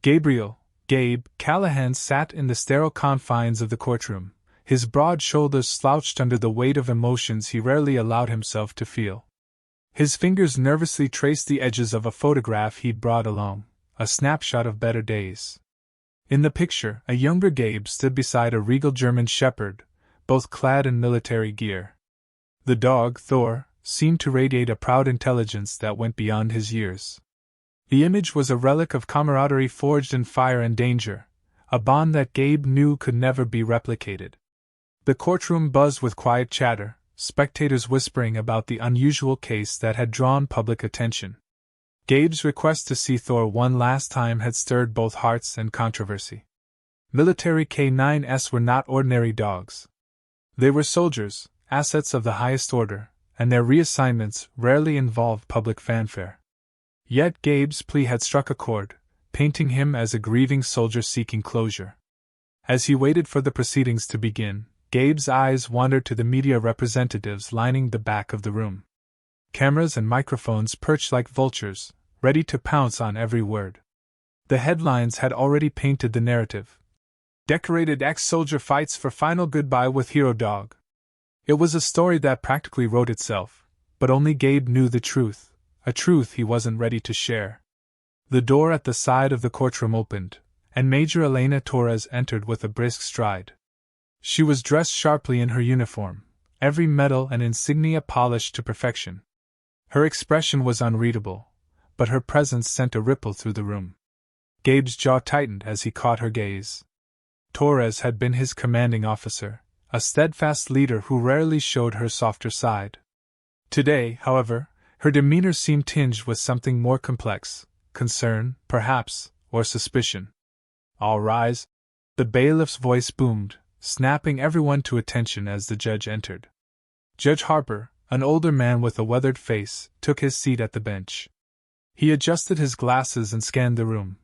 Gabe Callahan sat in the sterile confines of the courtroom, his broad shoulders slouched under the weight of emotions he rarely allowed himself to feel. His fingers nervously traced the edges of a photograph he'd brought along, a snapshot of better days. In the picture, a younger Gabe stood beside a regal German shepherd, both clad in military gear. The dog, Thor, seemed to radiate a proud intelligence that went beyond his years. The image was a relic of camaraderie forged in fire and danger, a bond that Gabe knew could never be replicated. The courtroom buzzed with quiet chatter, spectators whispering about the unusual case that had drawn public attention. Gabe's request to see Thor one last time had stirred both hearts and controversy. Military K9s were not ordinary dogs. They were soldiers, assets of the highest order, and their reassignments rarely involved public fanfare. Yet Gabe's plea had struck a chord, painting him as a grieving soldier seeking closure. As he waited for the proceedings to begin, Gabe's eyes wandered to the media representatives lining the back of the room. Cameras and microphones perched like vultures, ready to pounce on every word. The headlines had already painted the narrative. Decorated ex-soldier fights for final goodbye with hero dog. It was a story that practically wrote itself, but only Gabe knew the truth, a truth he wasn't ready to share. The door at the side of the courtroom opened, and Major Elena Torres entered with a brisk stride. She was dressed sharply in her uniform, every medal and insignia polished to perfection. Her expression was unreadable, but her presence sent a ripple through the room. Gabe's jaw tightened as he caught her gaze. Torres had been his commanding officer, a steadfast leader who rarely showed her softer side. Today, however, her demeanor seemed tinged with something more complex, concern, perhaps, or suspicion. "All rise," the bailiff's voice boomed, snapping everyone to attention as the judge entered. Judge Harper, an older man with a weathered face, took his seat at the bench. He adjusted his glasses and scanned the room,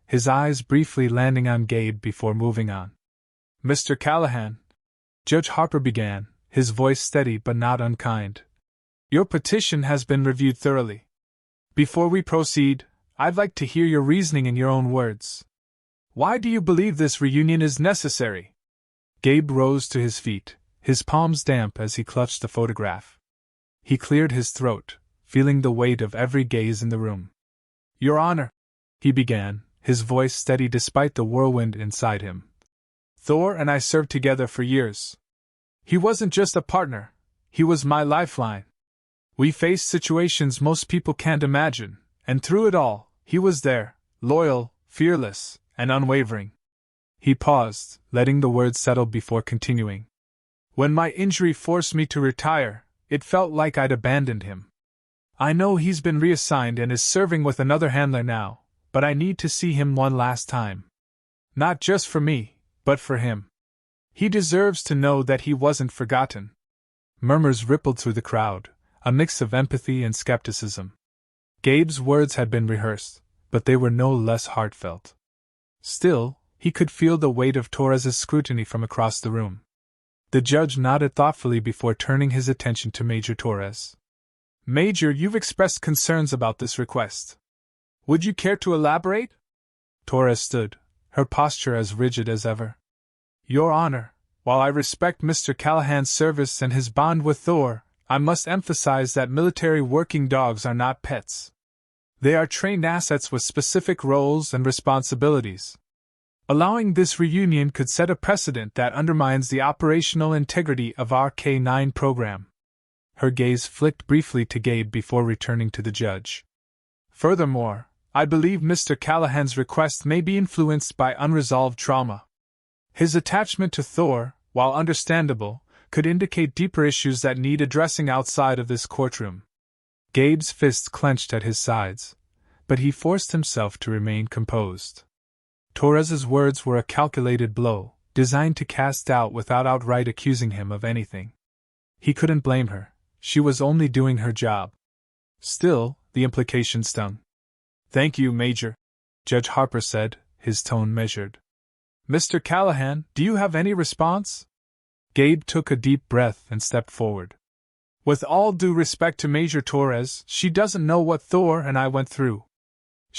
his eyes briefly landing on Gabe before moving on. "Mr. Callahan," Judge Harper began, his voice steady but not unkind, "your petition has been reviewed thoroughly. Before we proceed, I'd like to hear your reasoning in your own words. Why do you believe this reunion is necessary?" Gabe rose to his feet, his palms damp as he clutched the photograph. He cleared his throat, feeling the weight of every gaze in the room. "Your Honor," he began, his voice steady despite the whirlwind inside him. "Thor and I served together for years. He wasn't just a partner, he was my lifeline. We faced situations most people can't imagine, and through it all, he was there, loyal, fearless, and unwavering." He paused, letting the words settle before continuing. "When my injury forced me to retire, it felt like I'd abandoned him. I know he's been reassigned and is serving with another handler now, but I need to see him one last time. Not just for me, but for him. He deserves to know that he wasn't forgotten." Murmurs rippled through the crowd, a mix of empathy and skepticism. Gabe's words had been rehearsed, but they were no less heartfelt. Still, he could feel the weight of Torres's scrutiny from across the room. The judge nodded thoughtfully before turning his attention to Major Torres. "Major, you've expressed concerns about this request. Would you care to elaborate?" Torres stood, her posture as rigid as ever. "Your Honor, while I respect Mr. Callahan's service and his bond with Thor, I must emphasize that military working dogs are not pets. They are trained assets with specific roles and responsibilities. Allowing this reunion could set a precedent that undermines the operational integrity of our K9 program." Her gaze flicked briefly to Gabe before returning to the judge. "Furthermore, I believe Mr. Callahan's request may be influenced by unresolved trauma. His attachment to Thor, while understandable, could indicate deeper issues that need addressing outside of this courtroom." Gabe's fists clenched at his sides, but he forced himself to remain composed. Torres's words were a calculated blow, designed to cast doubt without outright accusing him of anything. He couldn't blame her, she was only doing her job. Still, the implication stung. "Thank you, Major," Judge Harper said, his tone measured. "Mr. Callahan, do you have any response?" Gabe took a deep breath and stepped forward. "With all due respect to Major Torres, she doesn't know what Thor and I went through.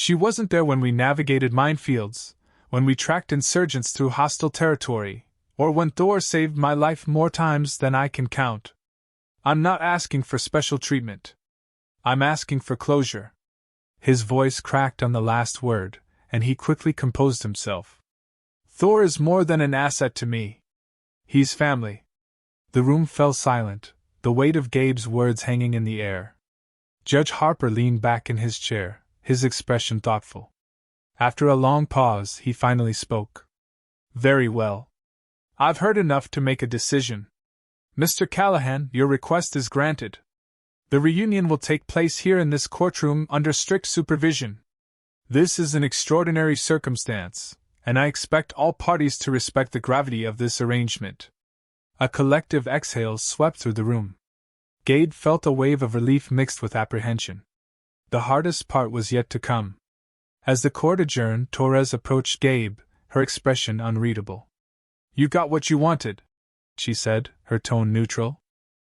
She wasn't there when we navigated minefields, when we tracked insurgents through hostile territory, or when Thor saved my life more times than I can count. I'm not asking for special treatment. I'm asking for closure." His voice cracked on the last word, and he quickly composed himself. "Thor is more than an asset to me. He's family." The room fell silent, the weight of Gabe's words hanging in the air. Judge Harper leaned back in his chair, his expression thoughtful. After a long pause, he finally spoke. "Very well. I've heard enough to make a decision. Mr. Callahan, your request is granted. The reunion will take place here in this courtroom under strict supervision. This is an extraordinary circumstance, and I expect all parties to respect the gravity of this arrangement." A collective exhale swept through the room. Gabe felt a wave of relief mixed with apprehension. The hardest part was yet to come. As the court adjourned, Torres approached Gabe, her expression unreadable. "You got what you wanted," she said, her tone neutral.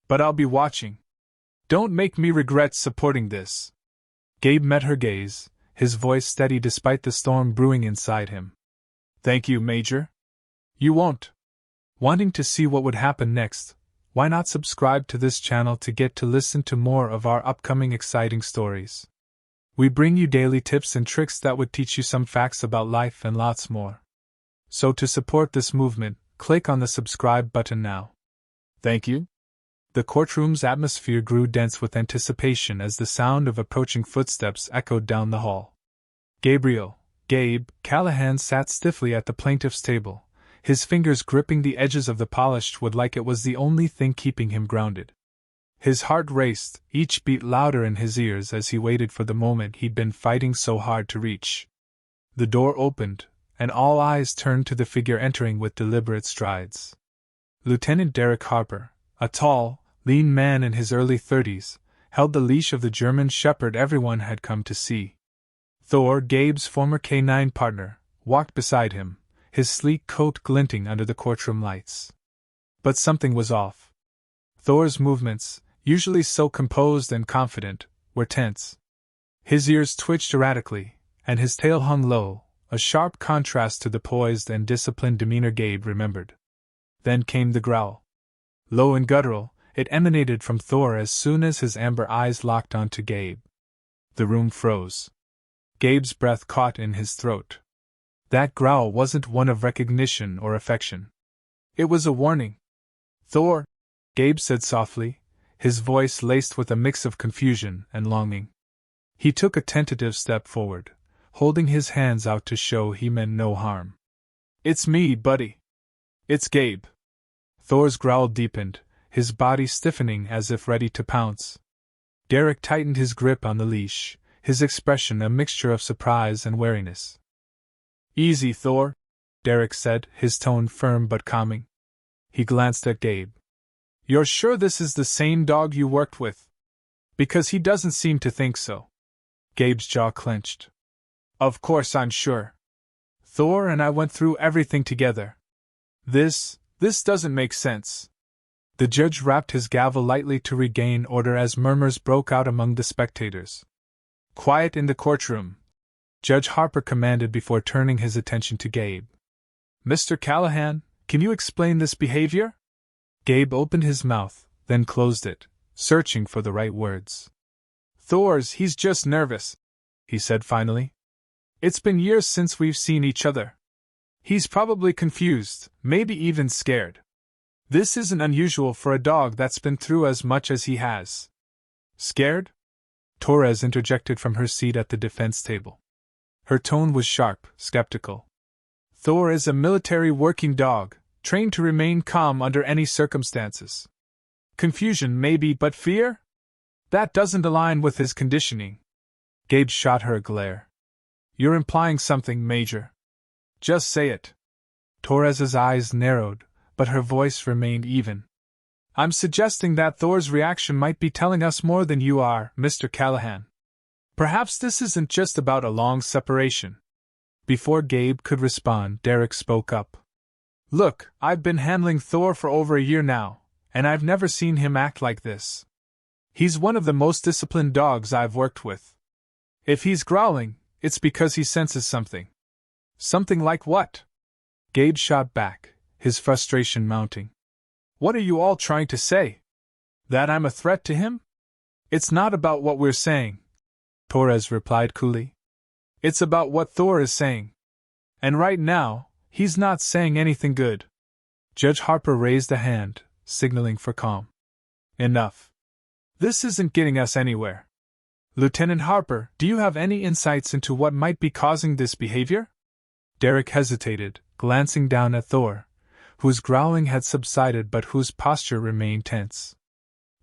"But I'll be watching. Don't make me regret supporting this." Gabe met her gaze, his voice steady despite the storm brewing inside him. "Thank you, Major. You won't." Wanting to see what would happen next, why not subscribe to this channel to get to listen to more of our upcoming exciting stories? We bring you daily tips and tricks that would teach you some facts about life and lots more. So to support this movement, click on the subscribe button now. Thank you. The courtroom's atmosphere grew dense with anticipation as the sound of approaching footsteps echoed down the hall. Gabe Callahan sat stiffly at the plaintiff's table, his fingers gripping the edges of the polished wood like it was the only thing keeping him grounded. His heart raced, each beat louder in his ears as he waited for the moment he'd been fighting so hard to reach. The door opened, and all eyes turned to the figure entering with deliberate strides. Lieutenant Derek Harper, a tall, lean man in his early 30s, held the leash of the German shepherd everyone had come to see. Thor, Gabe's former K9 partner, walked beside him, his sleek coat glinting under the courtroom lights. But something was off. Thor's movements, usually so composed and confident, were tense. His ears twitched erratically, and his tail hung low, a sharp contrast to the poised and disciplined demeanor Gabe remembered. Then came the growl. Low and guttural, it emanated from Thor as soon as his amber eyes locked onto Gabe. The room froze. Gabe's breath caught in his throat. That growl wasn't one of recognition or affection. It was a warning. "Thor," Gabe said softly, his voice laced with a mix of confusion and longing. He took a tentative step forward, holding his hands out to show he meant no harm. "It's me, buddy. It's Gabe." Thor's growl deepened, his body stiffening as if ready to pounce. Derek tightened his grip on the leash, his expression a mixture of surprise and wariness. "Easy, Thor," Derek said, his tone firm but calming. He glanced at Gabe. "You're sure this is the same dog you worked with? Because he doesn't seem to think so." Gabe's jaw clenched. "Of course I'm sure. Thor and I went through everything together. This doesn't make sense." The judge rapped his gavel lightly to regain order as murmurs broke out among the spectators. "Quiet in the courtroom," Judge Harper commanded before turning his attention to Gabe. "Mr. Callahan, can you explain this behavior?" Gabe opened his mouth, then closed it, searching for the right words. He's just nervous," he said finally. "It's been years since we've seen each other. He's probably confused, maybe even scared. This isn't unusual for a dog that's been through as much as he has." "Scared?" Torres interjected from her seat at the defense table. Her tone was sharp, skeptical. "Thor is a military working dog, trained to remain calm under any circumstances. Confusion maybe, but fear? That doesn't align with his conditioning." Gabe shot her a glare. "You're implying something, Major. Just say it." Torres's eyes narrowed, but her voice remained even. "I'm suggesting that Thor's reaction might be telling us more than you are, Mr. Callahan. Perhaps this isn't just about a long separation." Before Gabe could respond, Derek spoke up. "Look, I've been handling Thor for over a year now, and I've never seen him act like this. He's one of the most disciplined dogs I've worked with. If he's growling, it's because he senses something. Something like what? Gabe shot back, his frustration mounting. What are you all trying to say? That I'm a threat to him? It's not about what we're saying, Torres replied coolly. It's about what Thor is saying. And right now, he's not saying anything good. Judge Harper raised a hand, signaling for calm. Enough. This isn't getting us anywhere. Lieutenant Harper, do you have any insights into what might be causing this behavior? Derek hesitated, glancing down at Thor, whose growling had subsided but whose posture remained tense.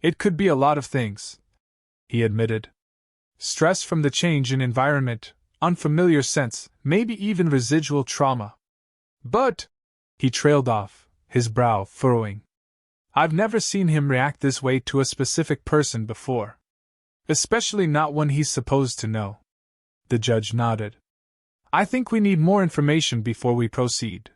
It could be a lot of things, he admitted. Stress from the change in environment, unfamiliar scents, maybe even residual trauma. But, he trailed off, his brow furrowing. I've never seen him react this way to a specific person before. Especially not when he's supposed to know. The judge nodded. I think we need more information before we proceed.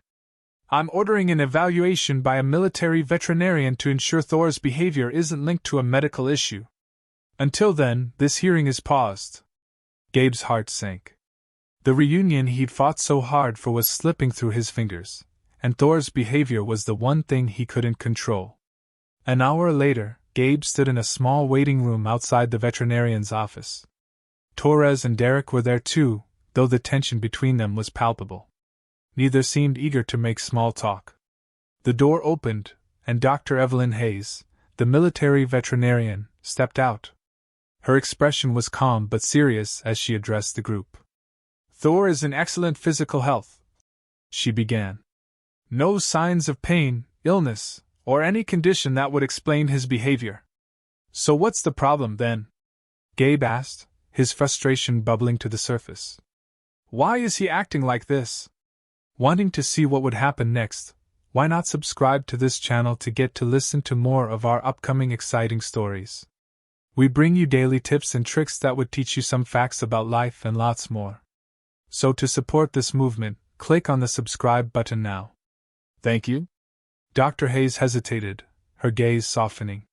I'm ordering an evaluation by a military veterinarian to ensure Thor's behavior isn't linked to a medical issue. Until then, this hearing is paused. Gabe's heart sank. The reunion he'd fought so hard for was slipping through his fingers, and Thor's behavior was the one thing he couldn't control. An hour later, Gabe stood in a small waiting room outside the veterinarian's office. Torres and Derek were there too, though the tension between them was palpable. Neither seemed eager to make small talk. The door opened, and Dr. Evelyn Hayes, the military veterinarian, stepped out. Her expression was calm but serious as she addressed the group. Thor is in excellent physical health, she began. No signs of pain, illness, or any condition that would explain his behavior. So what's the problem then? Gabe asked, his frustration bubbling to the surface. Why is he acting like this? Wanting to see what would happen next, why not subscribe to this channel to listen to more of our upcoming exciting stories? We bring you daily tips and tricks that would teach you some facts about life and lots more. So to support this movement, click on the subscribe button now. Thank you. Dr. Hayes hesitated, her gaze softening.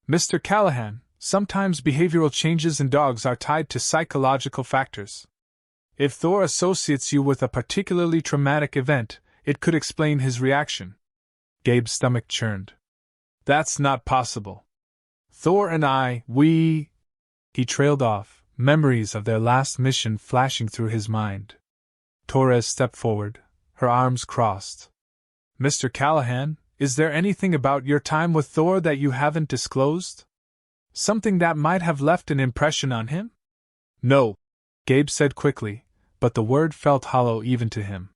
Mr. Callahan, sometimes behavioral changes in dogs are tied to psychological factors. If Thor associates you with a particularly traumatic event, it could explain his reaction. Gabe's stomach churned. That's not possible. Thor and we... He trailed off, memories of their last mission flashing through his mind. Torres stepped forward, her arms crossed. Mr. Callahan, is there anything about your time with Thor that you haven't disclosed? Something that might have left an impression on him? No, Gabe said quickly, but the word felt hollow even to him.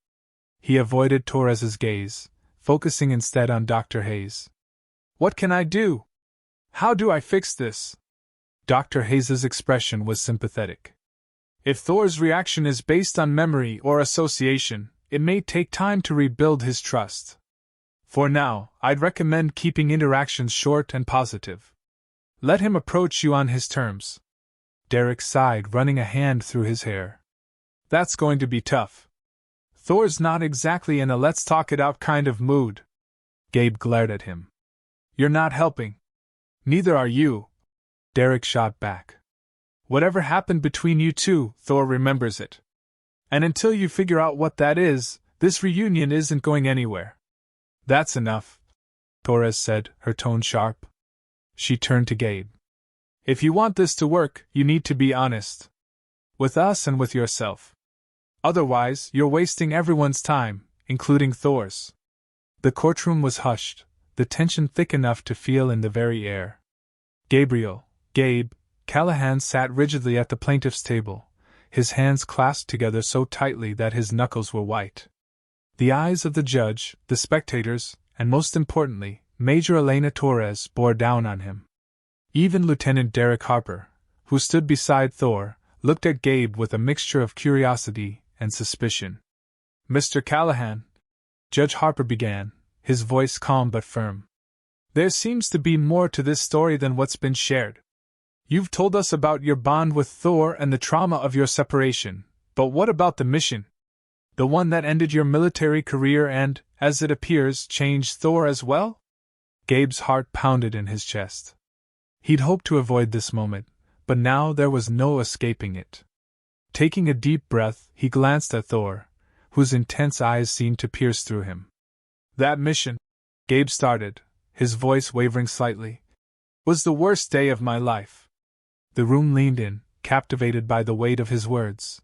He avoided Torres's gaze, focusing instead on Dr. Hayes. What can I do? How do I fix this? Dr. Hayes's expression was sympathetic. If Thor's reaction is based on memory or association, it may take time to rebuild his trust. For now, I'd recommend keeping interactions short and positive. Let him approach you on his terms. Derek sighed, running a hand through his hair. That's going to be tough. Thor's not exactly in a let's talk it out kind of mood. Gabe glared at him. You're not helping. Neither are you. Derek shot back. Whatever happened between you two, Thor remembers it. And until you figure out what that is, this reunion isn't going anywhere. That's enough, Torres said, her tone sharp. She turned to Gabe. If you want this to work, you need to be honest. With us and with yourself. Otherwise, you're wasting everyone's time, including Thor's. The courtroom was hushed, the tension thick enough to feel in the very air. Gabe, Callahan sat rigidly at the plaintiff's table, his hands clasped together so tightly that his knuckles were white. The eyes of the judge, the spectators, and most importantly, Major Elena Torres bore down on him. Even Lieutenant Derek Harper, who stood beside Thor, looked at Gabe with a mixture of curiosity and suspicion. Mr. Callahan, Judge Harper began, his voice calm but firm. There seems to be more to this story than what's been shared. You've told us about your bond with Thor and the trauma of your separation, but what about the mission? The one that ended your military career and, as it appears, changed Thor as well? Gabe's heart pounded in his chest. He'd hoped to avoid this moment, but now there was no escaping it. Taking a deep breath, he glanced at Thor, whose intense eyes seemed to pierce through him. That mission, Gabe started, his voice wavering slightly, was the worst day of my life. The room leaned in, captivated by the weight of his words.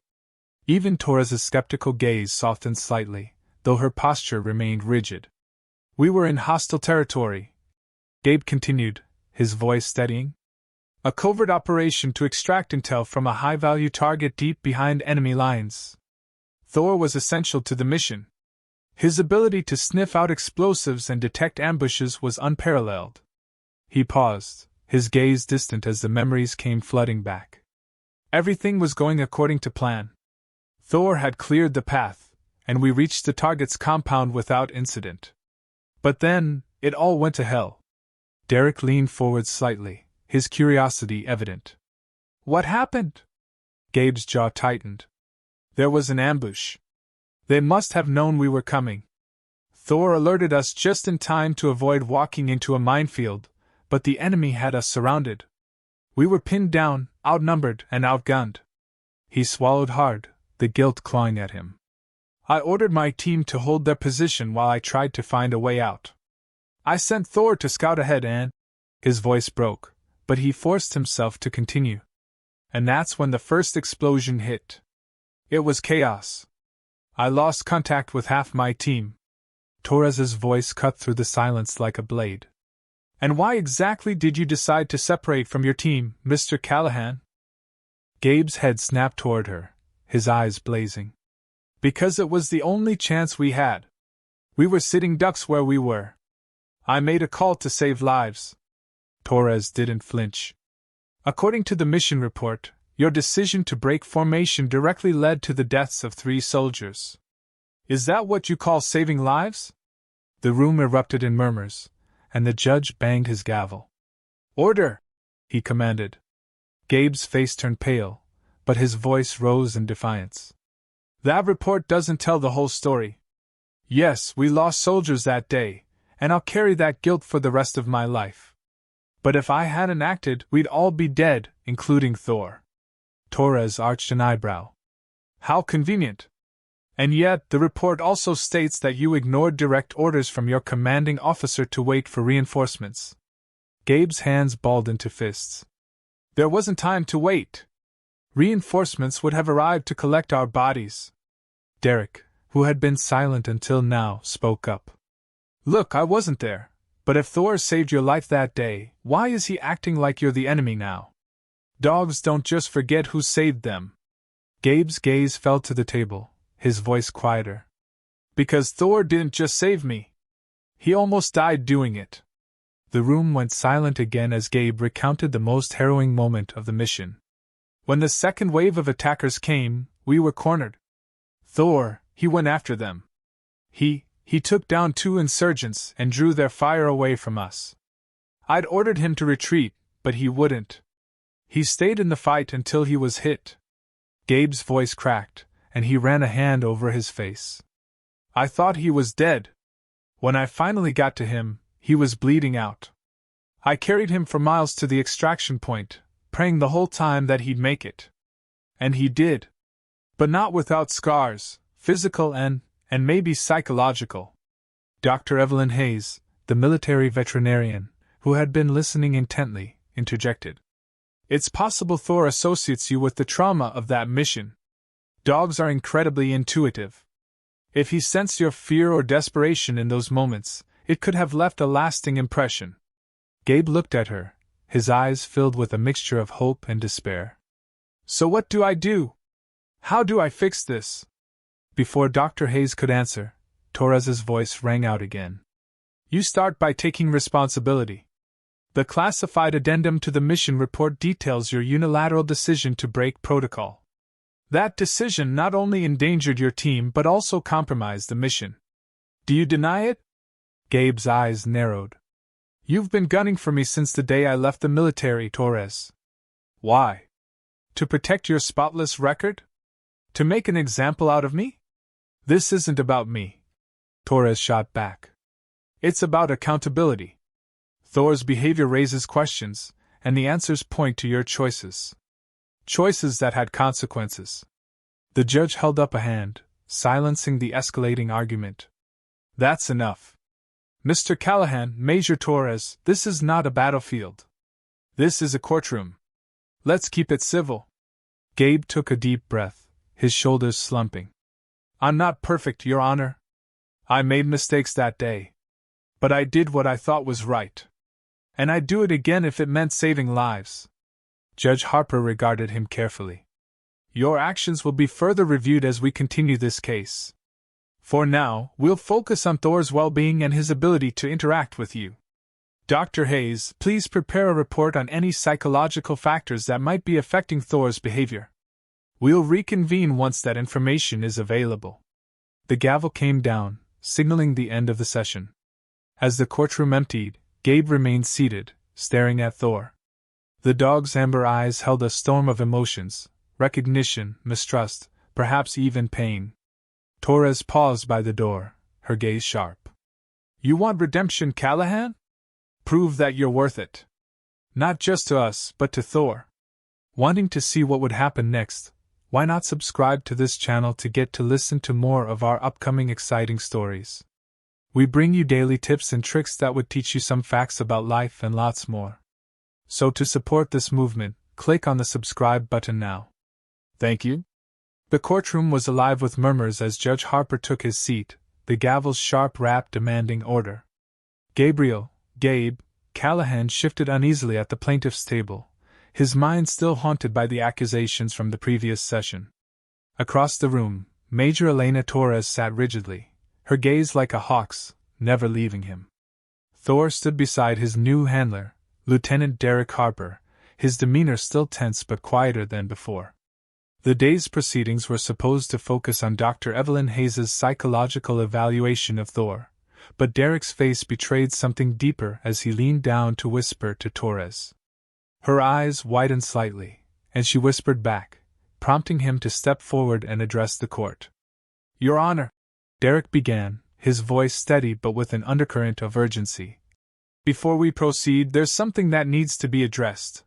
Even Torres's skeptical gaze softened slightly, though her posture remained rigid. We were in hostile territory, Gabe continued, his voice steadying. A covert operation to extract intel from a high-value target deep behind enemy lines. Thor was essential to the mission. His ability to sniff out explosives and detect ambushes was unparalleled. He paused, his gaze distant as the memories came flooding back. Everything was going according to plan. Thor had cleared the path, and we reached the target's compound without incident. But then, it all went to hell. Derek leaned forward slightly, his curiosity evident. What happened? Gabe's jaw tightened. There was an ambush. They must have known we were coming. Thor alerted us just in time to avoid walking into a minefield, but the enemy had us surrounded. We were pinned down, outnumbered, and outgunned. He swallowed hard, the guilt clawing at him. I ordered my team to hold their position while I tried to find a way out. I sent Thor to scout ahead and... His voice broke, but he forced himself to continue. And that's when the first explosion hit. It was chaos. I lost contact with half my team. Torres's voice cut through the silence like a blade. And why exactly did you decide to separate from your team, Mr. Callahan? Gabe's head snapped toward her, his eyes blazing. Because it was the only chance we had. We were sitting ducks where we were. I made a call to save lives. Torres didn't flinch. According to the mission report, your decision to break formation directly led to the deaths of 3 soldiers. Is that what you call saving lives? The room erupted in murmurs, and the judge banged his gavel. Order! He commanded. Gabe's face turned pale, but his voice rose in defiance. That report doesn't tell the whole story. Yes, we lost soldiers that day, and I'll carry that guilt for the rest of my life. But if I hadn't acted, we'd all be dead, including Thor. Torres arched an eyebrow. How convenient. And yet, the report also states that you ignored direct orders from your commanding officer to wait for reinforcements. Gabe's hands balled into fists. There wasn't time to wait. Reinforcements would have arrived to collect our bodies. Derek, who had been silent until now, spoke up. Look, I wasn't there, but if Thor saved your life that day, why is he acting like you're the enemy now? Dogs don't just forget who saved them. Gabe's gaze fell to the table, his voice quieter. Because Thor didn't just save me. He almost died doing it. The room went silent again as Gabe recounted the most harrowing moment of the mission. When the second wave of attackers came, we were cornered. Thor, he went after them. He took down 2 insurgents and drew their fire away from us. I'd ordered him to retreat, but he wouldn't. He stayed in the fight until he was hit. Gabe's voice cracked, and he ran a hand over his face. I thought he was dead. When I finally got to him, he was bleeding out. I carried him for miles to the extraction point, praying the whole time that he'd make it. And he did. But not without scars, physical and maybe psychological. Dr. Evelyn Hayes, the military veterinarian, who had been listening intently, interjected. It's possible Thor associates you with the trauma of that mission. Dogs are incredibly intuitive. If he sensed your fear or desperation in those moments, it could have left a lasting impression. Gabe looked at her, his eyes filled with a mixture of hope and despair. So what do I do? How do I fix this? Before Dr. Hayes could answer, Torres's voice rang out again. You start by taking responsibility. The classified addendum to the mission report details your unilateral decision to break protocol. That decision not only endangered your team but also compromised the mission. Do you deny it? Gabe's eyes narrowed. You've been gunning for me since the day I left the military, Torres. Why? To protect your spotless record? To make an example out of me? This isn't about me, Torres shot back. It's about accountability. Thor's behavior raises questions, and the answers point to your choices. Choices that had consequences. The judge held up a hand, silencing the escalating argument. That's enough. Mr. Callahan, Major Torres, this is not a battlefield. This is a courtroom. Let's keep it civil. Gabe took a deep breath, his shoulders slumping. I'm not perfect, Your Honor. I made mistakes that day. But I did what I thought was right. And I'd do it again if it meant saving lives. Judge Harper regarded him carefully. Your actions will be further reviewed as we continue this case. For now, we'll focus on Thor's well-being and his ability to interact with you. Dr. Hayes, please prepare a report on any psychological factors that might be affecting Thor's behavior. We'll reconvene once that information is available. The gavel came down, signaling the end of the session. As the courtroom emptied, Gabe remained seated, staring at Thor. The dog's amber eyes held a storm of emotions: recognition, mistrust, perhaps even pain. Torres paused by the door, her gaze sharp. You want redemption, Callahan? Prove that you're worth it. Not just to us, but to Thor. Wanting to see what would happen next? Why not subscribe to this channel to get to listen to more of our upcoming exciting stories? We bring you daily tips and tricks that would teach you some facts about life and lots more. So to support this movement, click on the subscribe button now. Thank you. The courtroom was alive with murmurs as Judge Harper took his seat, the gavel's sharp rap demanding order. Gabe, Callahan shifted uneasily at the plaintiff's table, his mind still haunted by the accusations from the previous session. Across the room, Major Elena Torres sat rigidly, her gaze like a hawk's, never leaving him. Thor stood beside his new handler, Lieutenant Derek Harper, his demeanor still tense but quieter than before. The day's proceedings were supposed to focus on Dr. Evelyn Hayes' psychological evaluation of Thor, but Derek's face betrayed something deeper as he leaned down to whisper to Torres. Her eyes widened slightly, and she whispered back, prompting him to step forward and address the court. Your Honor, Derek began, his voice steady but with an undercurrent of urgency. Before we proceed, there's something that needs to be addressed.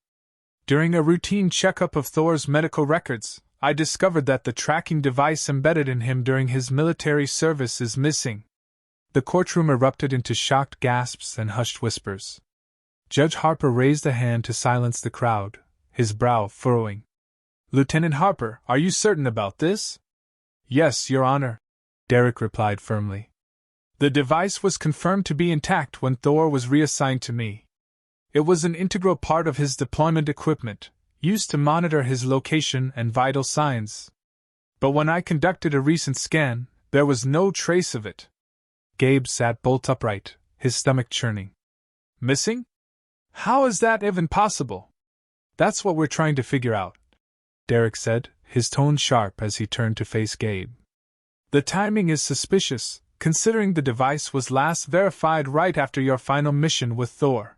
During a routine checkup of Thor's medical records, I discovered that the tracking device embedded in him during his military service is missing. The courtroom erupted into shocked gasps and hushed whispers. Judge Harper raised a hand to silence the crowd, his brow furrowing. Lieutenant Harper, are you certain about this? Yes, Your Honor, Derek replied firmly. The device was confirmed to be intact when Thor was reassigned to me. It was an integral part of his deployment equipment, used to monitor his location and vital signs. But when I conducted a recent scan, there was no trace of it. Gabe sat bolt upright, his stomach churning. Missing? How is that even possible? That's what we're trying to figure out, Derek said, his tone sharp as he turned to face Gabe. The timing is suspicious, considering the device was last verified right after your final mission with Thor.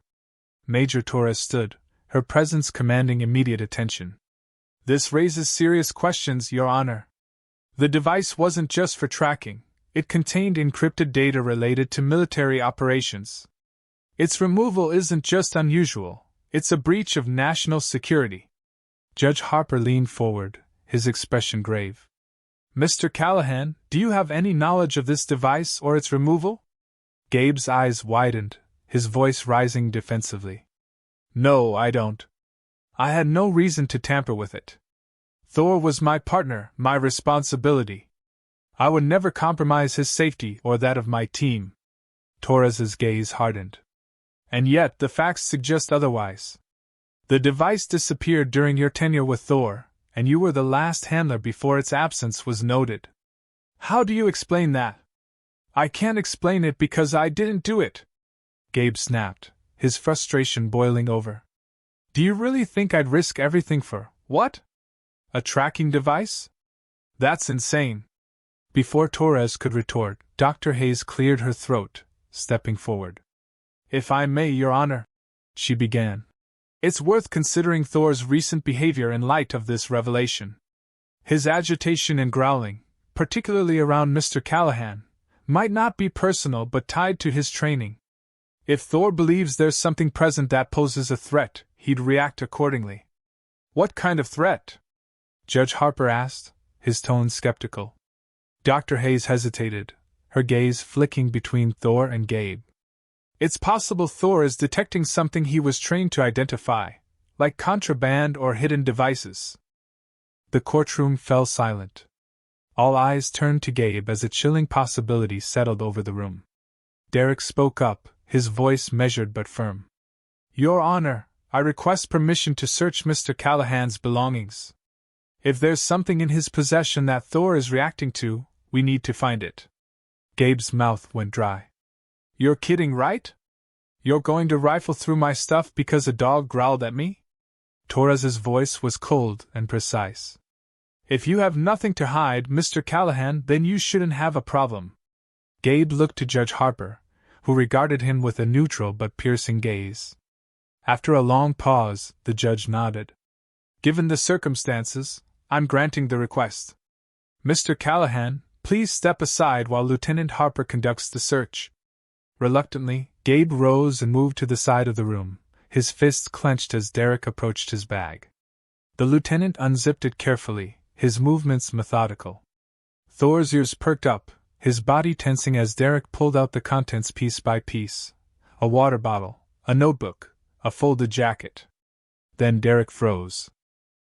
Major Torres stood, her presence commanding immediate attention. This raises serious questions, Your Honor. The device wasn't just for tracking, it contained encrypted data related to military operations. Its removal isn't just unusual, it's a breach of national security. Judge Harper leaned forward, his expression grave. Mr. Callahan, do you have any knowledge of this device or its removal? Gabe's eyes widened, his voice rising defensively. No, I don't. I had no reason to tamper with it. Thor was my partner, my responsibility. I would never compromise his safety or that of my team. Torres's gaze hardened. And yet the facts suggest otherwise. The device disappeared during your tenure with Thor, and you were the last handler before its absence was noted. How do you explain that? I can't explain it because I didn't do it, Gabe snapped, his frustration boiling over. Do you really think I'd risk everything for, what? A tracking device? That's insane. Before Torres could retort, Dr. Hayes cleared her throat, stepping forward. If I may, Your Honor, she began. It's worth considering Thor's recent behavior in light of this revelation. His agitation and growling, particularly around Mr. Callahan, might not be personal but tied to his training. If Thor believes there's something present that poses a threat, he'd react accordingly. What kind of threat? Judge Harper asked, his tone skeptical. Dr. Hayes hesitated, her gaze flicking between Thor and Gabe. It's possible Thor is detecting something he was trained to identify, like contraband or hidden devices. The courtroom fell silent. All eyes turned to Gabe as a chilling possibility settled over the room. Derek spoke up, his voice measured but firm. Your Honor, I request permission to search Mr. Callahan's belongings. If there's something in his possession that Thor is reacting to, we need to find it. Gabe's mouth went dry. You're kidding, right? You're going to rifle through my stuff because a dog growled at me? Torres's voice was cold and precise. If you have nothing to hide, Mr. Callahan, then you shouldn't have a problem. Gabe looked to Judge Harper, who regarded him with a neutral but piercing gaze. After a long pause, the judge nodded. Given the circumstances, I'm granting the request. Mr. Callahan, please step aside while Lieutenant Harper conducts the search. Reluctantly, Gabe rose and moved to the side of the room, his fists clenched as Derek approached his bag. The lieutenant unzipped it carefully, his movements methodical. Thor's ears perked up, his body tensing as Derek pulled out the contents piece by piece. A water bottle, a notebook, a folded jacket. Then Derek froze.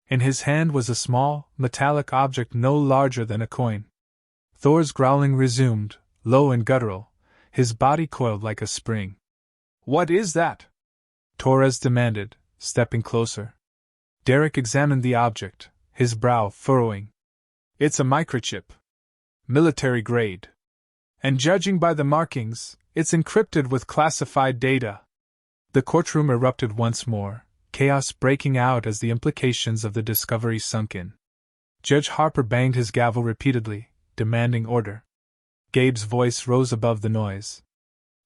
In his hand was a small, metallic object no larger than a coin. Thor's growling resumed, low and guttural, his body coiled like a spring. What is that? Torres demanded, stepping closer. Derek examined the object, his brow furrowing. It's a microchip. Military grade. And judging by the markings, it's encrypted with classified data. The courtroom erupted once more, chaos breaking out as the implications of the discovery sunk in. Judge Harper banged his gavel repeatedly, demanding order. Gabe's voice rose above the noise.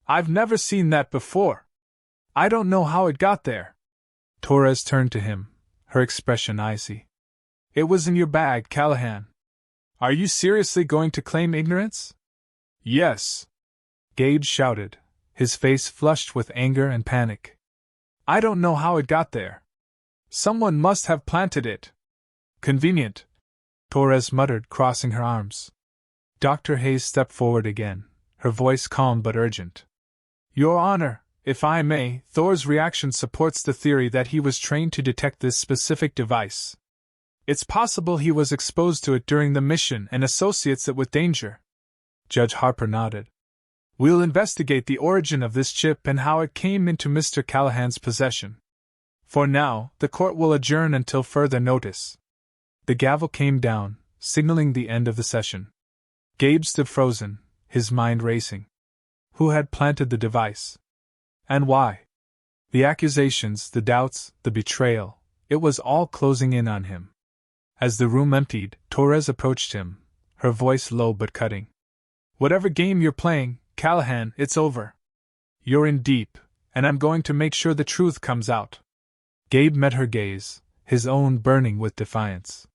I've never seen that before. I don't know how it got there. Torres turned to him, her expression icy. It was in your bag, Callahan. Are you seriously going to claim ignorance? Yes. Gabe shouted, his face flushed with anger and panic. I don't know how it got there. Someone must have planted it. Convenient, Torres muttered, crossing her arms. Dr. Hayes stepped forward again, her voice calm but urgent. Your Honor, if I may, Thor's reaction supports the theory that he was trained to detect this specific device. It's possible he was exposed to it during the mission and associates it with danger. Judge Harper nodded. We'll investigate the origin of this chip and how it came into Mr. Callahan's possession. For now, the court will adjourn until further notice. The gavel came down, signaling the end of the session. Gabe stood frozen, his mind racing. Who had planted the device? And why? The accusations, the doubts, the betrayal, it was all closing in on him. As the room emptied, Torres approached him, her voice low but cutting. Whatever game you're playing, Callahan, it's over. You're in deep, and I'm going to make sure the truth comes out. Gabe met her gaze, his own burning with defiance.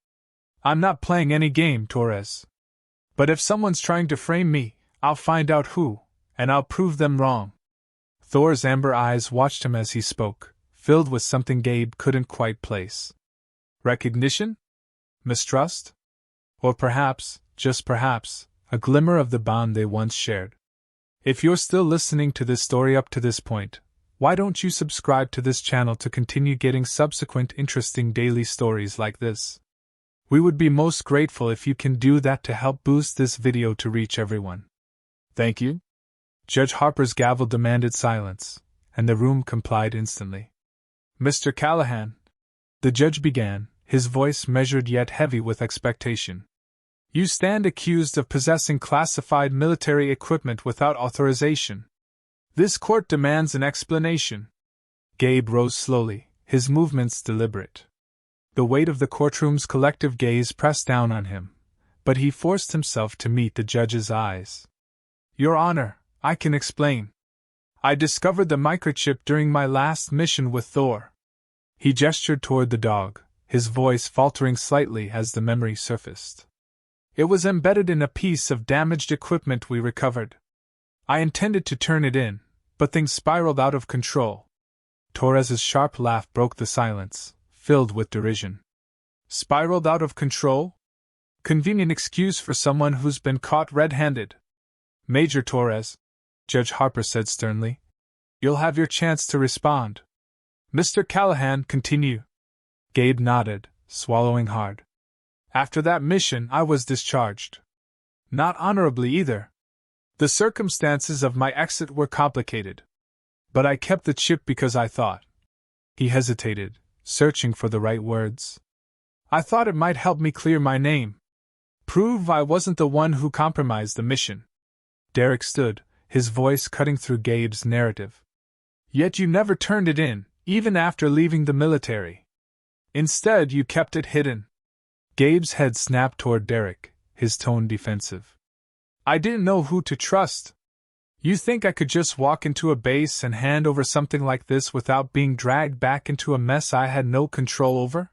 I'm not playing any game, Torres. But if someone's trying to frame me, I'll find out who, and I'll prove them wrong. Thor's amber eyes watched him as he spoke, filled with something Gabe couldn't quite place. Recognition? Mistrust? Or perhaps, just perhaps, a glimmer of the bond they once shared. If you're still listening to this story up to this point, why don't you subscribe to this channel to continue getting subsequent interesting daily stories like this? We would be most grateful if you can do that to help boost this video to reach everyone. Thank you. Judge Harper's gavel demanded silence, and the room complied instantly. Mr. Callahan, the judge began, his voice measured yet heavy with expectation. You stand accused of possessing classified military equipment without authorization. This court demands an explanation. Gabe rose slowly, his movements deliberate. The weight of the courtroom's collective gaze pressed down on him, but he forced himself to meet the judge's eyes. Your Honor, I can explain. I discovered the microchip during my last mission with Thor. He gestured toward the dog, his voice faltering slightly as the memory surfaced. It was embedded in a piece of damaged equipment we recovered. I intended to turn it in, but things spiraled out of control. Torres's sharp laugh broke the silence, filled with derision. Spiraled out of control? Convenient excuse for someone who's been caught red-handed. Major Torres, Judge Harper said sternly, you'll have your chance to respond. Mr. Callahan, continue. Gabe nodded, swallowing hard. After that mission, I was discharged. Not honorably either. The circumstances of my exit were complicated. But I kept the chip because I thought. He hesitated, searching for the right words. I thought it might help me clear my name. Prove I wasn't the one who compromised the mission. Derek stood, his voice cutting through Gabe's narrative. Yet you never turned it in, even after leaving the military. Instead, you kept it hidden. Gabe's head snapped toward Derek, his tone defensive. I didn't know who to trust. You think I could just walk into a base and hand over something like this without being dragged back into a mess I had no control over?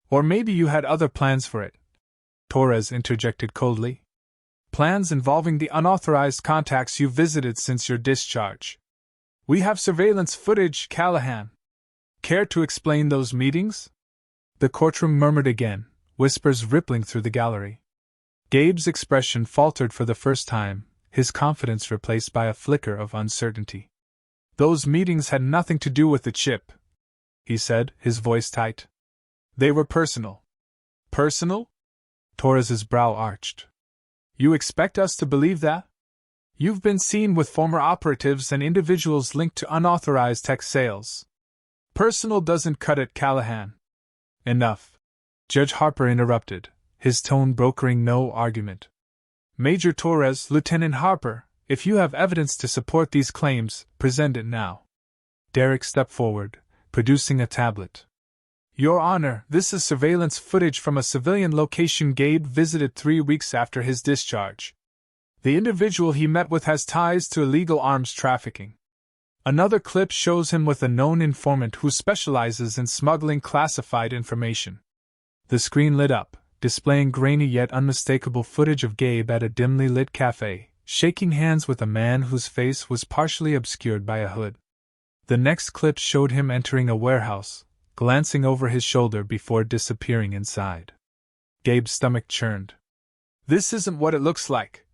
Or maybe you had other plans for it? Torres interjected coldly. Plans involving the unauthorized contacts you visited since your discharge. We have surveillance footage, Callahan. Care to explain those meetings? The courtroom murmured again, whispers rippling through the gallery. Gabe's expression faltered for the first time, his confidence replaced by a flicker of uncertainty. Those meetings had nothing to do with the chip, he said, his voice tight. They were personal. Personal? Torres's brow arched. You expect us to believe that? You've been seen with former operatives and individuals linked to unauthorized tech sales. Personal doesn't cut it, Callahan. Enough. Judge Harper interrupted, his tone brokering no argument. Major Torres, Lieutenant Harper, if you have evidence to support these claims, present it now. Derek stepped forward, producing a tablet. Your Honor, this is surveillance footage from a civilian location Gabe visited 3 weeks after his discharge. The individual he met with has ties to illegal arms trafficking. Another clip shows him with a known informant who specializes in smuggling classified information. The screen lit up, displaying grainy yet unmistakable footage of Gabe at a dimly lit cafe, shaking hands with a man whose face was partially obscured by a hood. The next clip showed him entering a warehouse, glancing over his shoulder before disappearing inside. Gabe's stomach churned. This isn't what it looks like,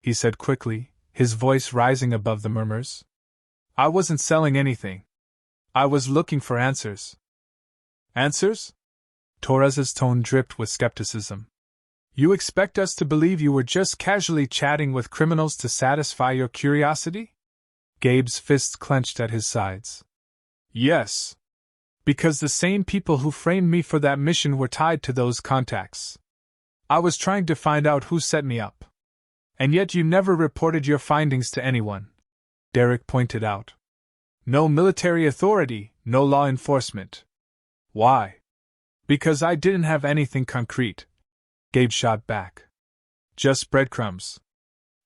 he said quickly, his voice rising above the murmurs. I wasn't selling anything. I was looking for answers. Answers? Torres's tone dripped with skepticism. You expect us to believe you were just casually chatting with criminals to satisfy your curiosity? Gabe's fists clenched at his sides. Yes. Because the same people who framed me for that mission were tied to those contacts. I was trying to find out who set me up. And yet you never reported your findings to anyone, Derek pointed out. No military authority, no law enforcement. Why? Because I didn't have anything concrete, Gabe shot back. Just breadcrumbs.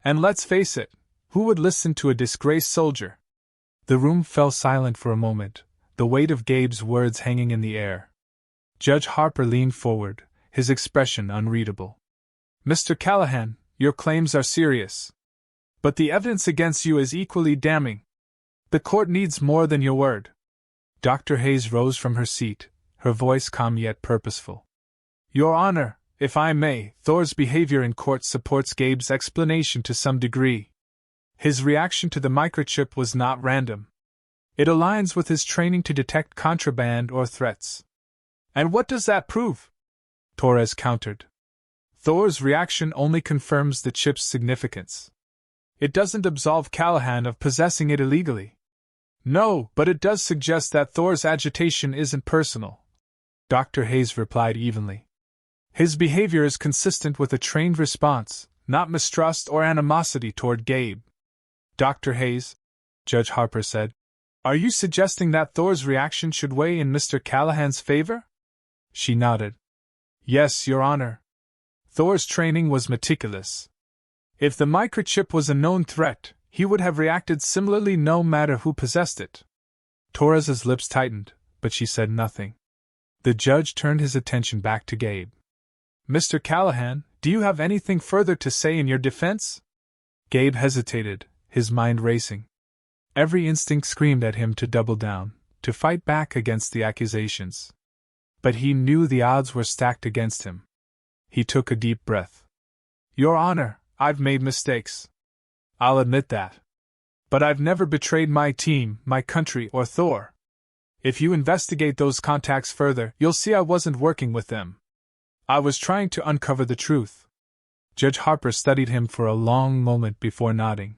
And let's face it, who would listen to a disgraced soldier? The room fell silent for a moment, the weight of Gabe's words hanging in the air. Judge Harper leaned forward, his expression unreadable. Mr. Callahan, your claims are serious. But the evidence against you is equally damning. The court needs more than your word. Dr. Hayes rose from her seat, her voice calm yet purposeful. Your Honor, if I may, Thor's behavior in court supports Gabe's explanation to some degree. His reaction to the microchip was not random. It aligns with his training to detect contraband or threats. And what does that prove? Torres countered. Thor's reaction only confirms the chip's significance. It doesn't absolve Callahan of possessing it illegally. No, but it does suggest that Thor's agitation isn't personal. Dr. Hayes replied evenly. His behavior is consistent with a trained response, not mistrust or animosity toward Gabe. Dr. Hayes, Judge Harper said, are you suggesting that Thor's reaction should weigh in Mr. Callahan's favor? She nodded. Yes, Your Honor. Thor's training was meticulous. If the microchip was a known threat, he would have reacted similarly no matter who possessed it. Torres's lips tightened, but she said nothing. The judge turned his attention back to Gabe. Mr. Callahan, do you have anything further to say in your defense? Gabe hesitated, his mind racing. Every instinct screamed at him to double down, to fight back against the accusations. But he knew the odds were stacked against him. He took a deep breath. Your Honor, I've made mistakes. I'll admit that. But I've never betrayed my team, my country, or Thor. If you investigate those contacts further, you'll see I wasn't working with them. I was trying to uncover the truth. Judge Harper studied him for a long moment before nodding.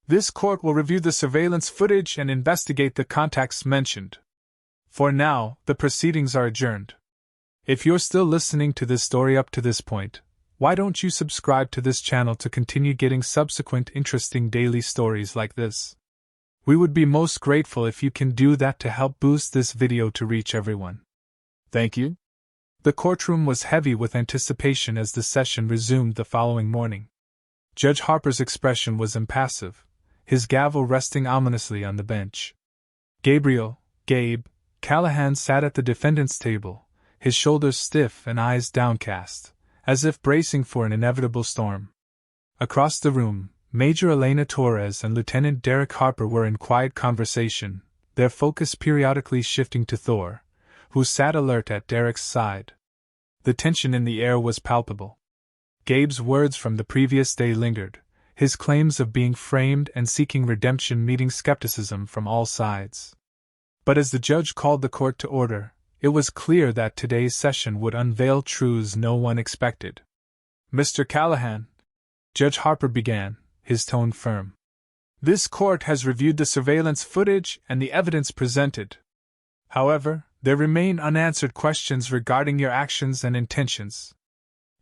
This court will review the surveillance footage and investigate the contacts mentioned. For now, the proceedings are adjourned. If you're still listening to this story up to this point, why don't you subscribe to this channel to continue getting subsequent interesting daily stories like this? We would be most grateful if you can do that to help boost this video to reach everyone. Thank you. The courtroom was heavy with anticipation as the session resumed the following morning. Judge Harper's expression was impassive, his gavel resting ominously on the bench. Gabe Callahan sat at the defendant's table, his shoulders stiff and eyes downcast, as if bracing for an inevitable storm. Across the room, Major Elena Torres and Lieutenant Derek Harper were in quiet conversation, their focus periodically shifting to Thor, who sat alert at Derek's side. The tension in the air was palpable. Gabe's words from the previous day lingered, his claims of being framed and seeking redemption meeting skepticism from all sides. But as the judge called the court to order, it was clear that today's session would unveil truths no one expected. Mr. Callahan, Judge Harper began, his tone firm. This court has reviewed the surveillance footage and the evidence presented. However, there remain unanswered questions regarding your actions and intentions.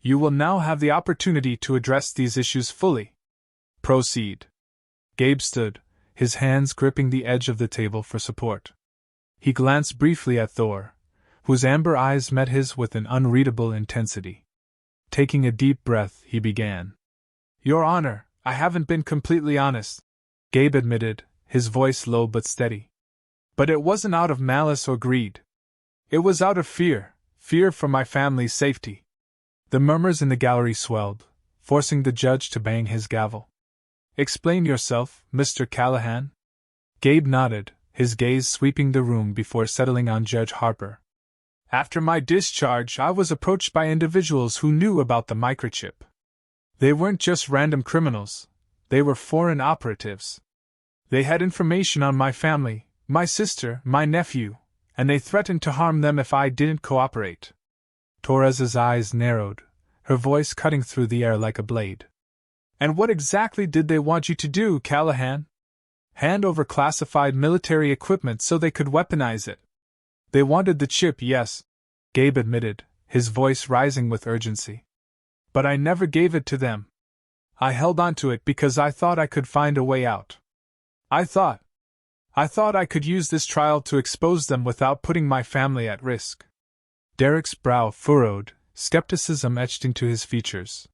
You will now have the opportunity to address these issues fully. Proceed. Gabe stood, his hands gripping the edge of the table for support. He glanced briefly at Thor, whose amber eyes met his with an unreadable intensity. Taking a deep breath, he began. Your Honor, I haven't been completely honest, Gabe admitted, his voice low but steady. But it wasn't out of malice or greed. It was out of fear for my family's safety. The murmurs in the gallery swelled, forcing the judge to bang his gavel. Explain yourself, Mr. Callahan. Gabe nodded, his gaze sweeping the room before settling on Judge Harper. After my discharge, I was approached by individuals who knew about the microchip. They weren't just random criminals, they were foreign operatives. They had information on my family, my sister, my nephew, and they threatened to harm them if I didn't cooperate. Torres's eyes narrowed, her voice cutting through the air like a blade. And what exactly did they want you to do, Callahan? Hand over classified military equipment so they could weaponize it. They wanted the chip, yes, Gabe admitted, his voice rising with urgency. But I never gave it to them. I held on to it because I thought I could find a way out. I thought I could use this trial to expose them without putting my family at risk. Derek's brow furrowed, skepticism etched into his features.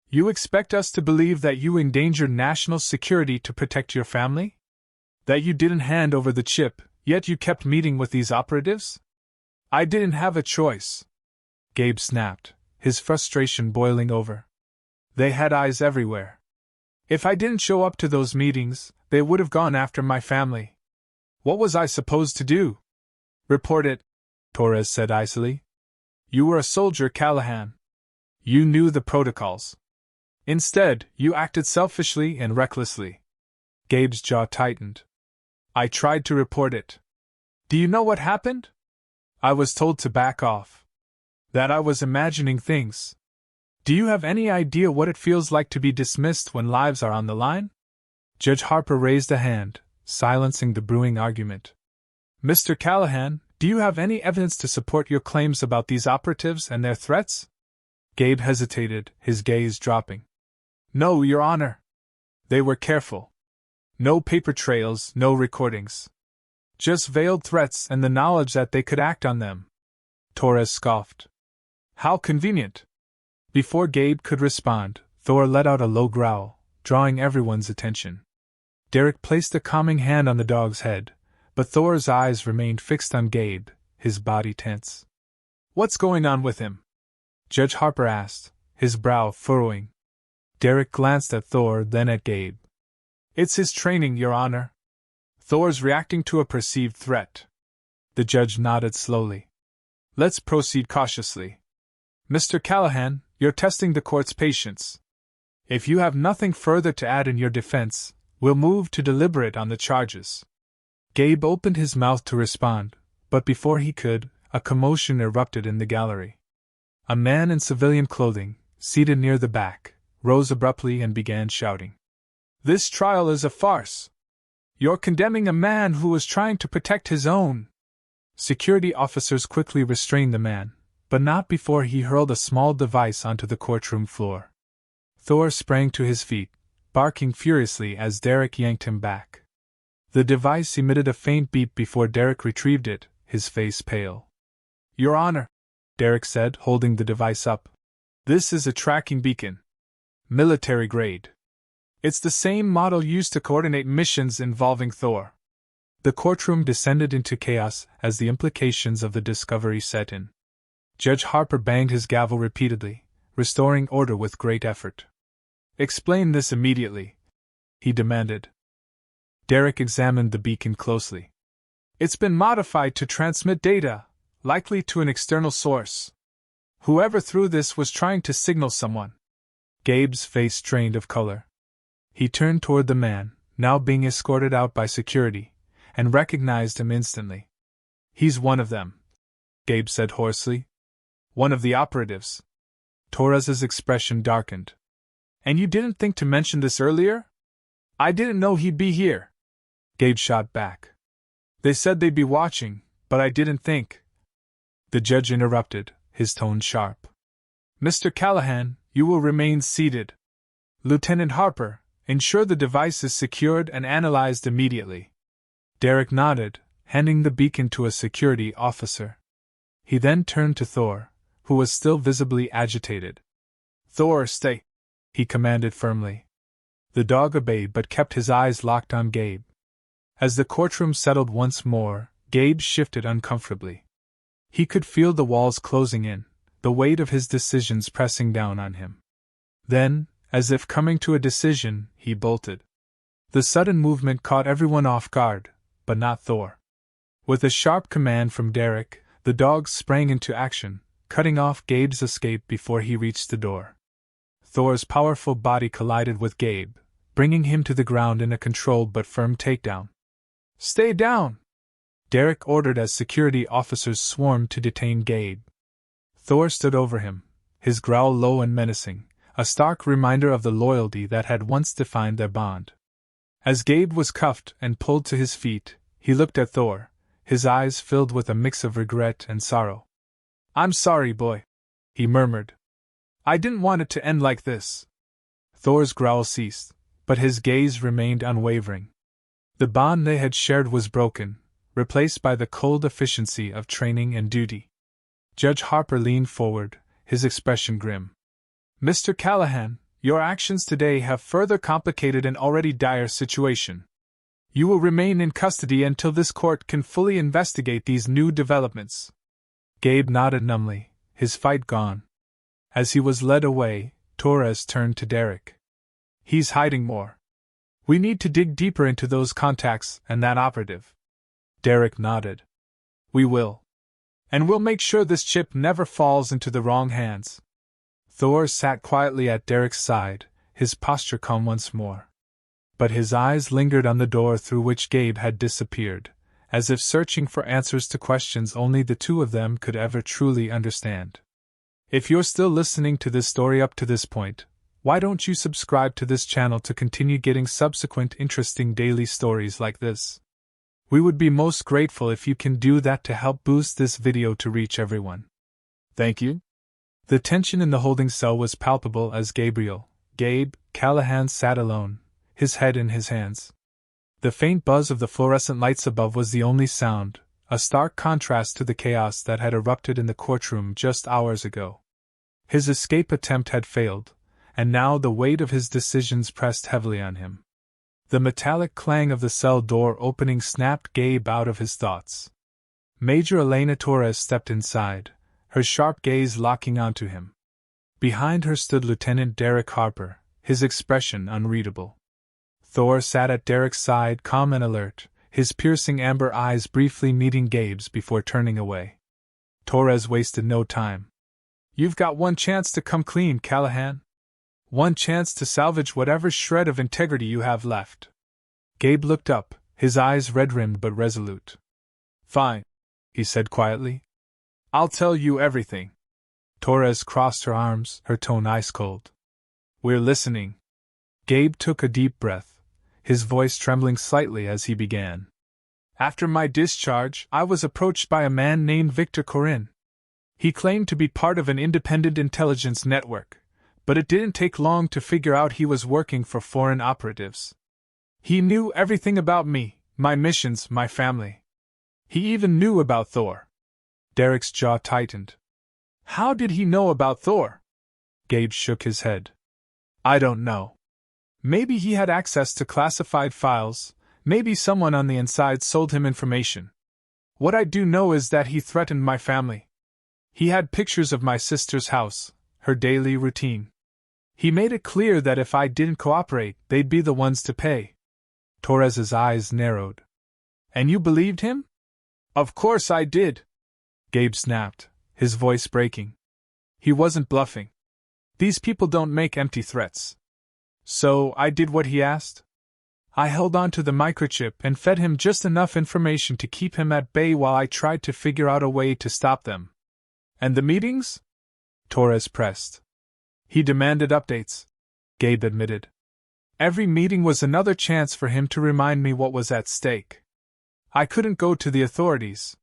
You expect us to believe that you endangered national security to protect your family? That you didn't hand over the chip, yet you kept meeting with these operatives? I didn't have a choice. Gabe snapped, his frustration boiling over. They had eyes everywhere. If I didn't show up to those meetings, they would have gone after my family. What was I supposed to do? Report it, Torres said icily. You were a soldier, Callahan. You knew the protocols. Instead, you acted selfishly and recklessly. Gabe's jaw tightened. I tried to report it. Do you know what happened? I was told to back off. That I was imagining things. Do you have any idea what it feels like to be dismissed when lives are on the line? Judge Harper raised a hand, silencing the brewing argument. Mr. Callahan, do you have any evidence to support your claims about these operatives and their threats? Gabe hesitated, his gaze dropping. No, Your Honor. They were careful. No paper trails, no recordings. Just veiled threats and the knowledge that they could act on them. Torres scoffed. How convenient. Before Gabe could respond, Thor let out a low growl, drawing everyone's attention. Derek placed a calming hand on the dog's head, but Thor's eyes remained fixed on Gabe, his body tense. What's going on with him? Judge Harper asked, his brow furrowing. Derek glanced at Thor, then at Gabe. It's his training, Your Honor. Thor's reacting to a perceived threat. The judge nodded slowly. Let's proceed cautiously. Mr. Callahan, You're testing the court's patience. If you have nothing further to add in your defense, we'll move to deliberate on the charges. Gabe opened his mouth to respond, but before he could, a commotion erupted in the gallery. A man in civilian clothing, seated near the back, rose abruptly and began shouting. This trial is a farce. You're condemning a man who was trying to protect his own. Security officers quickly restrained the man, but not before he hurled a small device onto the courtroom floor. Thor sprang to his feet, barking furiously as Derek yanked him back. The device emitted a faint beep before Derek retrieved it, his face pale. Your Honor, Derek said, holding the device up. This is a tracking beacon. Military grade. It's the same model used to coordinate missions involving Thor. The courtroom descended into chaos as the implications of the discovery set in. Judge Harper banged his gavel repeatedly, restoring order with great effort. Explain this immediately, he demanded. Derek examined the beacon closely. It's been modified to transmit data, likely to an external source. Whoever threw this was trying to signal someone. Gabe's face drained of color. He turned toward the man, now being escorted out by security, and recognized him instantly. He's one of them, Gabe said hoarsely. One of the operatives. Torres's expression darkened. And you didn't think to mention this earlier? I didn't know he'd be here. Gabe shot back. They said they'd be watching, but I didn't think. The judge interrupted, his tone sharp. Mr. Callahan, you will remain seated. Lieutenant Harper, ensure the device is secured and analyzed immediately. Derek nodded, handing the beacon to a security officer. He then turned to Thor, who was still visibly agitated. Thor, stay, he commanded firmly. The dog obeyed but kept his eyes locked on Gabe. As the courtroom settled once more, Gabe shifted uncomfortably. He could feel the walls closing in, the weight of his decisions pressing down on him. Then, as if coming to a decision, he bolted. The sudden movement caught everyone off guard, but not Thor. With a sharp command from Derek, the dog sprang into action, cutting off Gabe's escape before he reached the door. Thor's powerful body collided with Gabe, bringing him to the ground in a controlled but firm takedown. Stay down! Derek ordered as security officers swarmed to detain Gabe. Thor stood over him, his growl low and menacing, a stark reminder of the loyalty that had once defined their bond. As Gabe was cuffed and pulled to his feet, he looked at Thor, his eyes filled with a mix of regret and sorrow. I'm sorry, boy, he murmured. I didn't want it to end like this. Thor's growl ceased, but his gaze remained unwavering. The bond they had shared was broken, replaced by the cold efficiency of training and duty. Judge Harper leaned forward, his expression grim. Mr. Callahan, your actions today have further complicated an already dire situation. You will remain in custody until this court can fully investigate these new developments. Gabe nodded numbly, his fight gone. As he was led away, Torres turned to Derek. He's hiding more. We need to dig deeper into those contacts and that operative. Derek nodded. We will. And we'll make sure this chip never falls into the wrong hands. Thor sat quietly at Derek's side, his posture calm once more. But his eyes lingered on the door through which Gabe had disappeared, as if searching for answers to questions only the two of them could ever truly understand. If you're still listening to this story up to this point, why don't you subscribe to this channel to continue getting subsequent interesting daily stories like this? We would be most grateful if you can do that to help boost this video to reach everyone. Thank you. The tension in the holding cell was palpable as Gabe Callahan sat alone, his head in his hands. The faint buzz of the fluorescent lights above was the only sound, a stark contrast to the chaos that had erupted in the courtroom just hours ago. His escape attempt had failed, and now the weight of his decisions pressed heavily on him. The metallic clang of the cell door opening snapped Gabe out of his thoughts. Major Elena Torres stepped inside, her sharp gaze locking onto him. Behind her stood Lieutenant Derek Harper, his expression unreadable. Thor sat at Derek's side, calm and alert, his piercing amber eyes briefly meeting Gabe's before turning away. Torres wasted no time. You've got one chance to come clean, Callahan. One chance to salvage whatever shred of integrity you have left. Gabe looked up, his eyes red-rimmed but resolute. Fine, he said quietly. I'll tell you everything. Torres crossed her arms, her tone ice-cold. We're listening. Gabe took a deep breath, his voice trembling slightly as he began. After my discharge, I was approached by a man named Victor Corinne. He claimed to be part of an independent intelligence network, but it didn't take long to figure out he was working for foreign operatives. He knew everything about me, my missions, my family. He even knew about Thor. Derek's jaw tightened. How did he know about Thor? Gabe shook his head. I don't know. Maybe he had access to classified files, maybe someone on the inside sold him information. What I do know is that he threatened my family. He had pictures of my sister's house, her daily routine. He made it clear that if I didn't cooperate, they'd be the ones to pay. Torres's eyes narrowed. And you believed him? Of course I did, Gabe snapped, his voice breaking. He wasn't bluffing. These people don't make empty threats. So I did what he asked. I held on to the microchip and fed him just enough information to keep him at bay while I tried to figure out a way to stop them. And the meetings? Torres pressed. He demanded updates, Gabe admitted. Every meeting was another chance for him to remind me what was at stake. I couldn't go to the authorities.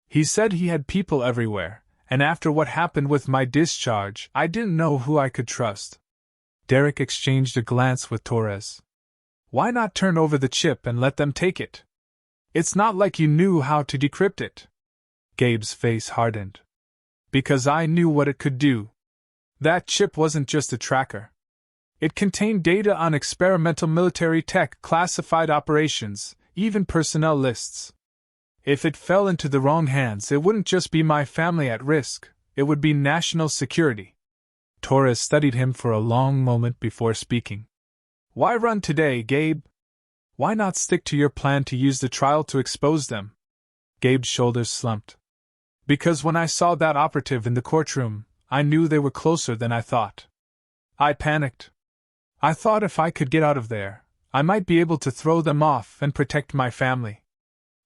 He said he had people everywhere, and after what happened with my discharge, I didn't know who I could trust. Derek exchanged a glance with Torres. Why not turn over the chip and let them take it? It's not like you knew how to decrypt it. Gabe's face hardened. Because I knew what it could do. That chip wasn't just a tracker. It contained data on experimental military tech, classified operations, even personnel lists. If it fell into the wrong hands, it wouldn't just be my family at risk, it would be national security. Torres studied him for a long moment before speaking. Why run today, Gabe? Why not stick to your plan to use the trial to expose them? Gabe's shoulders slumped. Because when I saw that operative in the courtroom, I knew they were closer than I thought. I panicked. I thought if I could get out of there, I might be able to throw them off and protect my family.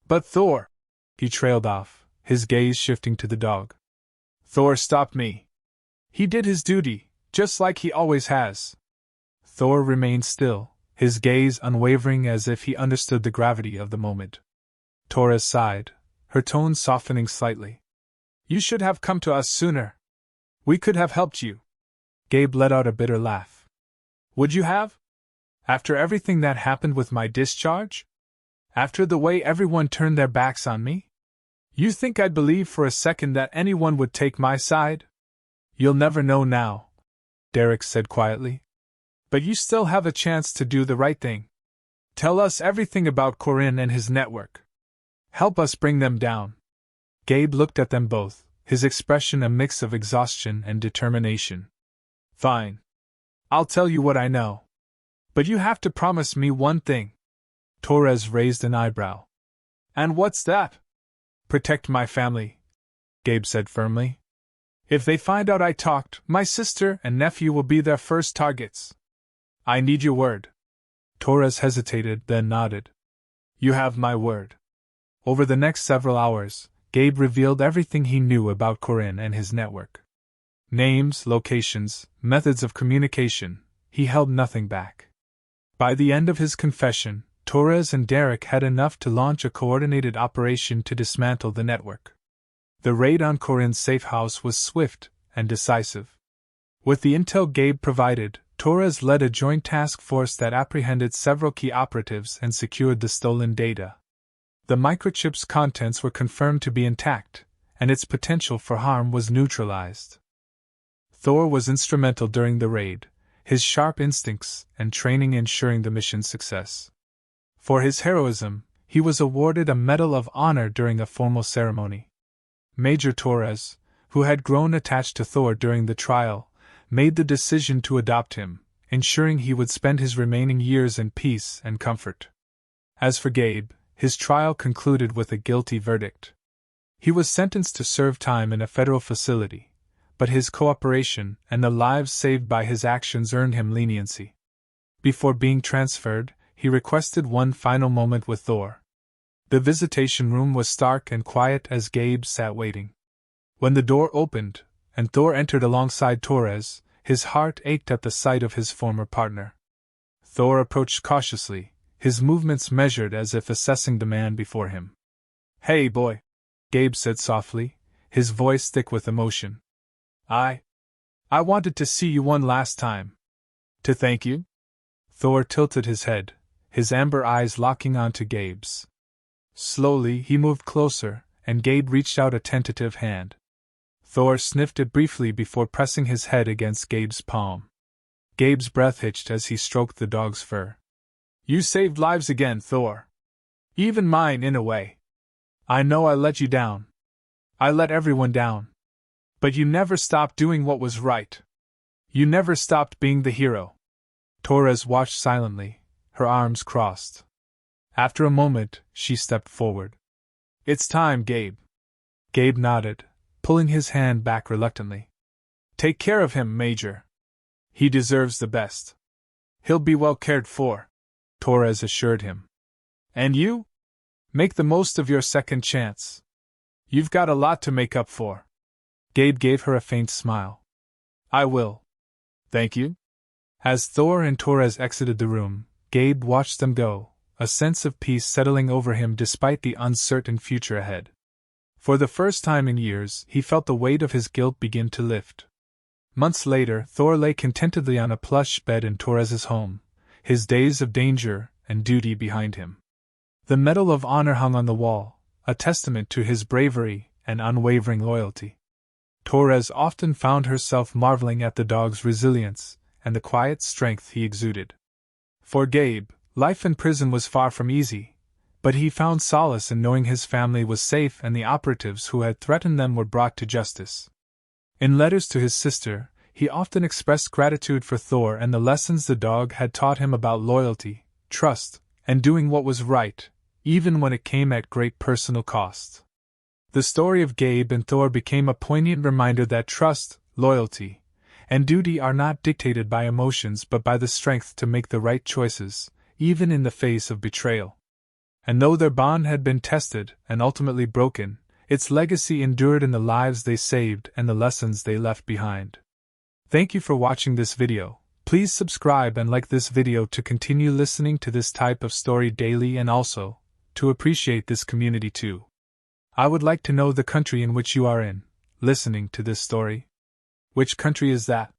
But Thor, he trailed off, his gaze shifting to the dog. Thor stopped me. He did his duty, just like he always has. Thor remained still, his gaze unwavering as if he understood the gravity of the moment. Torres sighed, her tone softening slightly. You should have come to us sooner. We could have helped you. Gabe let out a bitter laugh. Would you have? After everything that happened with my discharge? After the way everyone turned their backs on me? You think I'd believe for a second that anyone would take my side? You'll never know now, Derek said quietly. But you still have a chance to do the right thing. Tell us everything about Corinne and his network. Help us bring them down. Gabe looked at them both, his expression a mix of exhaustion and determination. Fine. I'll tell you what I know. But you have to promise me one thing. Torres raised an eyebrow. And what's that? Protect my family, Gabe said firmly. If they find out I talked, my sister and nephew will be their first targets. I need your word. Torres hesitated, then nodded. You have my word. Over the next several hours, Gabe revealed everything he knew about Corinne and his network. Names, locations, methods of communication, he held nothing back. By the end of his confession, Torres and Derek had enough to launch a coordinated operation to dismantle the network. The raid on Corinne's safe house was swift and decisive. With the intel Gabe provided, Torres led a joint task force that apprehended several key operatives and secured the stolen data. The microchip's contents were confirmed to be intact, and its potential for harm was neutralized. Thor was instrumental during the raid, his sharp instincts and training ensuring the mission's success. For his heroism, he was awarded a Medal of Honor during a formal ceremony. Major Torres, who had grown attached to Thor during the trial, made the decision to adopt him, ensuring he would spend his remaining years in peace and comfort. As for Gabe, his trial concluded with a guilty verdict. He was sentenced to serve time in a federal facility, but his cooperation and the lives saved by his actions earned him leniency. Before being transferred, he requested one final moment with Thor. The visitation room was stark and quiet as Gabe sat waiting. When the door opened, and Thor entered alongside Torres, his heart ached at the sight of his former partner. Thor approached cautiously, his movements measured as if assessing the man before him. "Hey, boy," Gabe said softly, his voice thick with emotion. I wanted to see you one last time. To thank you?" Thor tilted his head, his amber eyes locking onto Gabe's. Slowly he moved closer, and Gabe reached out a tentative hand. Thor sniffed it briefly before pressing his head against Gabe's palm. Gabe's breath hitched as he stroked the dog's fur. "You saved lives again, Thor. Even mine, in a way. I know I let you down. I let everyone down. But you never stopped doing what was right. You never stopped being the hero." Torres watched silently, her arms crossed. After a moment, she stepped forward. "It's time, Gabe." Gabe nodded, pulling his hand back reluctantly. "Take care of him, Major. He deserves the best. He'll be well cared for," Torres assured him. "And you? Make the most of your second chance. You've got a lot to make up for." Gabe gave her a faint smile. "I will. Thank you." As Thor and Torres exited the room, Gabe watched them go, a sense of peace settling over him despite the uncertain future ahead. For the first time in years, he felt the weight of his guilt begin to lift. Months later, Thor lay contentedly on a plush bed in Torres's home, his days of danger and duty behind him. The Medal of Honor hung on the wall, a testament to his bravery and unwavering loyalty. Torres often found herself marveling at the dog's resilience and the quiet strength he exuded. For Gabe, life in prison was far from easy, but he found solace in knowing his family was safe and the operatives who had threatened them were brought to justice. In letters to his sister, he often expressed gratitude for Thor and the lessons the dog had taught him about loyalty, trust, and doing what was right, even when it came at great personal cost. The story of Gabe and Thor became a poignant reminder that trust, loyalty, and duty are not dictated by emotions but by the strength to make the right choices, even in the face of betrayal. And though their bond had been tested and ultimately broken, its legacy endured in the lives they saved and the lessons they left behind. Thank you for watching this video. Please subscribe and like this video to continue listening to this type of story daily and also to appreciate this community too. I would like to know the country in which you are in, listening to this story. Which country is that?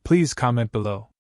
Please comment below.